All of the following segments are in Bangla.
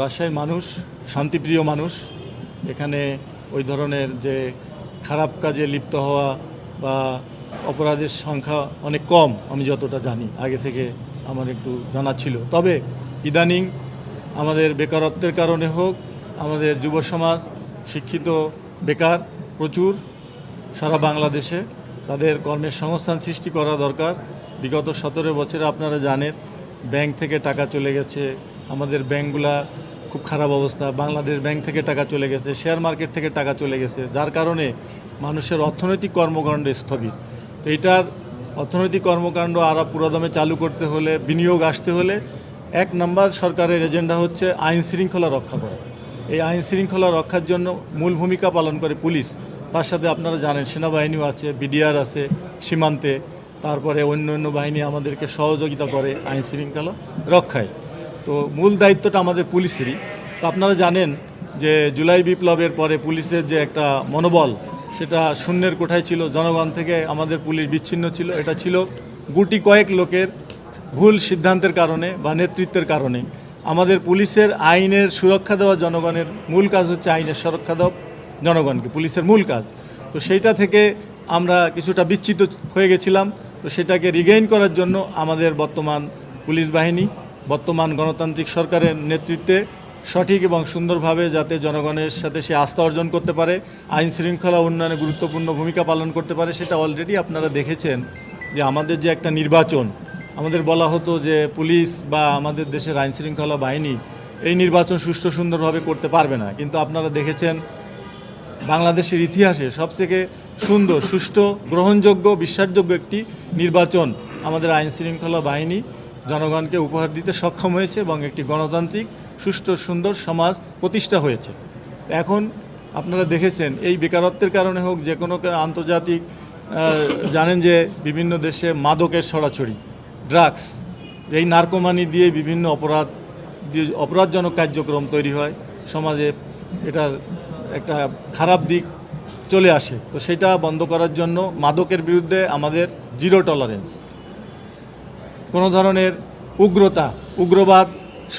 রাজশাহীর মানুষ শান্তিপ্রিয় মানুষ। এখানে ওই ধরনের যে খারাপ কাজে লিপ্ত হওয়া বা অপরাধের সংখ্যা অনেক কম, আমি যতটা জানি, আগে থেকে আমার একটু জানা ছিল। তবে ইদানিং আমাদের বেকারত্বের কারণে হোক, আমাদের যুব সমাজ শিক্ষিত বেকার প্রচুর সারা বাংলাদেশে, তাদের কর্মের সংস্থান সৃষ্টি করা দরকার। বিগত 17 বছরে আপনারা জানেন ব্যাংক থেকে টাকা চলে গেছে, আমাদের ব্যাংকগুলা খুব খারাপ অবস্থা, বাংলাদেশ ব্যাংক থেকে টাকা চলে গেছে, শেয়ার মার্কেট থেকে টাকা চলে গেছে, যার কারণে মানুষের অর্থনৈতিক কর্মকাণ্ড স্থবির। তো এটার অর্থনৈতিক কর্মকাণ্ড আরও পুরোদমে চালু করতে হলে, বিনিয়োগ আসতে হলে 1 নম্বর সরকারের এজেন্ডা হচ্ছে আইন শৃঙ্খলা রক্ষা করা। এই আইন শৃঙ্খলা রক্ষার জন্য মূল ভূমিকা পালন করে পুলিশ, তার সাথে আপনারা জানেন সেনাবাহিনীও আছে, বিডিআর আছে সীমান্তে, তারপরে অন্য অন্য বাহিনী আমাদেরকে সহযোগিতা করে আইন শৃঙ্খলা রক্ষায়। তো মূল দায়িত্বটা আমাদের পুলিশেরই। তো আপনারা জানেন যে জুলাই বিপ্লবের পরে পুলিশের যে একটা মনোবল, সেটা শূন্যের কোঠায় ছিল, জনগণ থেকে আমাদের পুলিশ বিচ্ছিন্ন ছিল। এটা ছিল গুটি কয়েক লোকের ভুল সিদ্ধান্তের কারণে বা নেতৃত্বের কারণে। আমাদের পুলিশের আইনের সুরক্ষা দেওয়া, জনগণের মূল কাজ হচ্ছে আইনের সুরক্ষা দেওয়া জনগণকে, পুলিশের মূল কাজ। তো সেইটা থেকে আমরা কিছুটা বিচ্ছিন্ন হয়ে গেছিলাম। তো সেটাকে রিগেইন করার জন্য আমাদের বর্তমান পুলিশ বাহিনী, বর্তমান গণতান্ত্রিক সরকারের নেতৃত্বে সঠিক এবং সুন্দরভাবে যাতে জনগণের সাথে সে আস্থা অর্জন করতে পারে, আইন শৃঙ্খলা উন্নয়নে গুরুত্বপূর্ণ ভূমিকা পালন করতে পারে, সেটা অলরেডি আপনারা দেখেছেন যে আমাদের যে একটা নির্বাচন, আমাদের বলা হতো যে পুলিশ বা আমাদের দেশের আইন শৃঙ্খলা বাহিনী এই নির্বাচন সুষ্ঠু সুন্দরভাবে করতে পারবে না, কিন্তু আপনারা দেখেছেন বাংলাদেশের ইতিহাসে সবথেকে সুন্দর, সুষ্ঠু, গ্রহণযোগ্য, বিশ্বাসযোগ্য একটি নির্বাচন আমাদের আইন শৃঙ্খলা বাহিনী জনগণকে উপহার দিতে সক্ষম হয়েছে এবং একটি গণতান্ত্রিক সুষ্ঠু সুন্দর সমাজ প্রতিষ্ঠা হয়েছে। এখন আপনারা দেখেছেন এই বেকারত্বের কারণে হোক, যে কোনো আন্তর্জাতিক জানেন যে বিভিন্ন দেশে মাদকের ছড়াছড়ি, ড্রাগস, এই নার্কোমানি দিয়ে বিভিন্ন অপরাধজনক কার্যক্রম তৈরি হয় সমাজে, এটার একটা খারাপ দিক চলে আসে। তো সেটা বন্ধ করার জন্য মাদকের বিরুদ্ধে আমাদের জিরো টলারেন্স, কোনো ধরনের উগ্রতা, উগ্রবাদ,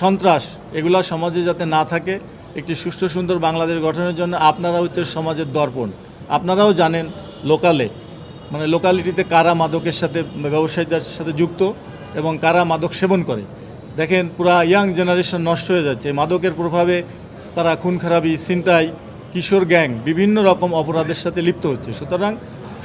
সন্ত্রাস এগুলো সমাজে যাতে না থাকে, একটি সুষ্ঠু সুন্দর বাংলাদেশ গঠনের জন্য আপনারা হচ্ছে সমাজের দর্পণ। আপনারাও জানেন লোকালিটিতে কারা মাদকের সাথে, ব্যবসায়ীদের সাথে যুক্ত এবং কারা মাদক সেবন করে। দেখেন পুরা ইয়াং জেনারেশন নষ্ট হয়ে যাচ্ছে মাদকের প্রভাবে, তারা খুন খারাপি, ছিনতাই, কিশোর গ্যাং, বিভিন্ন রকম অপরাধের সাথে লিপ্ত হচ্ছে। সুতরাং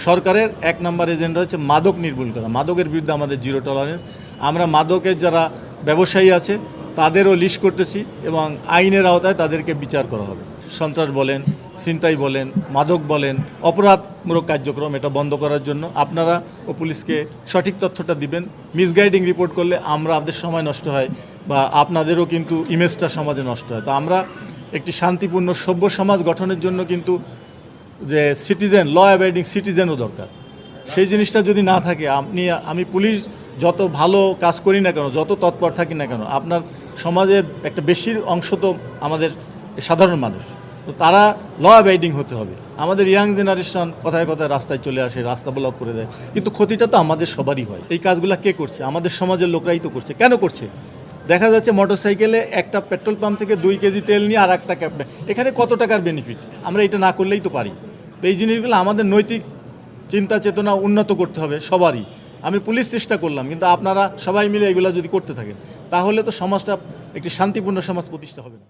সরকারের 1 নম্বর এজেন্ডা হচ্ছে মাদক নির্মূল করা, মাদকের বিরুদ্ধে আমাদের জিরো টলারেন্স। আমরা মাদকের যারা ব্যবসায়ী আছে তাদেরও লিস্ট করতেছি এবং আইনের আওতায় তাদেরকে বিচার করা হবে। সন্ত্রাস বলেন, ছিনতাই বলেন, মাদক বলেন, অপরাধমূলক কার্যক্রম, এটা বন্ধ করার জন্য আপনারা ও পুলিশকে সঠিক তথ্যটা দিবেন। মিসগাইডিং রিপোর্ট করলে আমাদের সময় নষ্ট হয় বা আপনাদেরও কিন্তু ইমেজটা সমাজে নষ্ট হয়। তো আমরা একটি শান্তিপূর্ণ সভ্য সমাজ গঠনের জন্য কিন্তু যে সিটিজেন, ল অ্যাবাইডিং সিটিজেনও দরকার। সেই জিনিসটা যদি না থাকে, আমি পুলিশ যত ভালো কাজ করি না কেন, যত তৎপর থাকি না কেন, আপনার সমাজের একটা বেশির অংশ তো আমাদের সাধারণ মানুষ, তো তারা ল অ্যাবাইডিং হতে হবে। আমাদের ইয়াং জেনারেশন কথায় কথায় রাস্তায় চলে আসে, রাস্তা ব্লক করে দেয়, কিন্তু ক্ষতিটা তো আমাদের সবারই হয়। এই কাজগুলো কে করছে? আমাদের সমাজের লোকরাই তো করছে। কেন করছে? দেখা যাচ্ছে মোটরসাইকেলে একটা পেট্রোল পাম্প থেকে 2 কেজি তেল নিয়ে আর একটা এখানে কত টাকার বেনিফিট, আমরা এটা না করলেই তো পারি। তো এই জিনিসগুলো আমাদের নৈতিক চিন্তা চেতনা উন্নত করতে হবে সবারই। আমি পুলিশ চেষ্টা করলাম, কিন্তু আপনারা সবাই মিলে এগুলো যদি করতে থাকেন তাহলে তো সমাজটা একটি শান্তিপূর্ণ সমাজ প্রতিষ্ঠা হবে না।